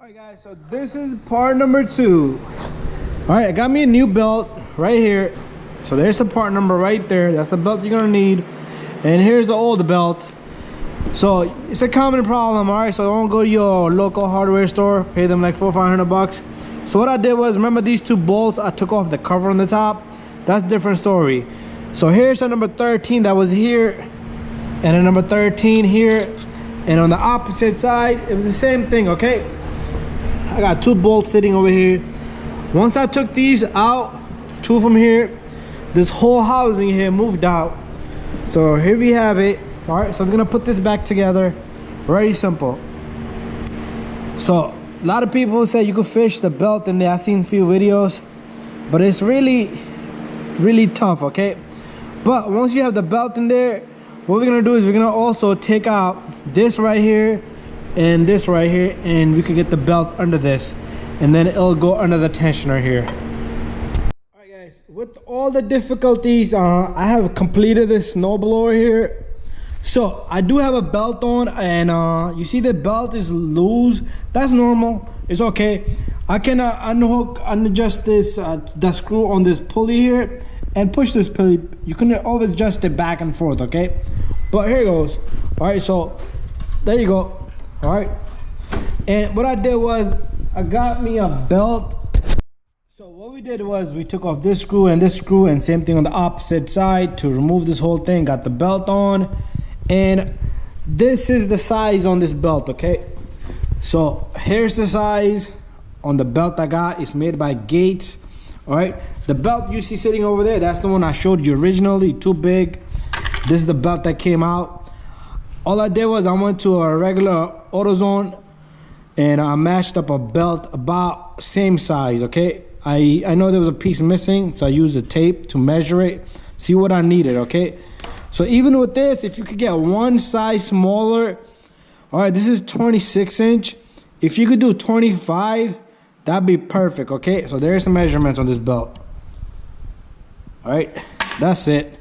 Alright guys, so this is part number 2. Alright, I got me a new belt right here. So there's the part number right there. That's the belt you're gonna need. And here's the old belt. So it's a common problem, alright? So don't go to your local hardware store, pay them like $400 or $500. So what I did was, remember these two bolts, I took off the cover on the top. That's a different story. So here's the number 13 that was here, and the number 13 here. And on the opposite side, it was the same thing, okay? I got two bolts sitting over here. Once I took these out, two from here, this whole housing here moved out. So here we have it. All right, so I'm gonna put this back together. Very simple. So a lot of people say you could fish the belt in there. I've seen a few videos, but it's really tough, okay? But once you have the belt in there, what we're gonna do is we're gonna also take out this right here and this right here, and we could get the belt under this, and then it'll go under the tensioner here. All right guys, with all the difficulties, I have completed this snowblower here. So I do have a belt on, and you see the belt is loose. That's normal, it's okay. I can adjust this the screw on this pulley here and push this pulley. You can always adjust it back and forth, okay? But here it goes. All right, so there you go. All right, and what I did was I got me a belt. So what we did was we took off this screw and same thing on the opposite side to remove this whole thing. Got the belt on, and this is the size on this belt, okay? So here's the size on the belt I got. It's made by Gates. All right, the belt you see sitting over there, that's the one I showed you originally, too big. This is the belt that came out. All I did was I went to a regular AutoZone and I matched up a belt about same size, okay? I know there was a piece missing, so I used a tape to measure it, see what I needed, okay? So even with this, if you could get one size smaller, all right, this is 26 inch. If you could do 25, that'd be perfect, okay? So there's the measurements on this belt. All right, that's it.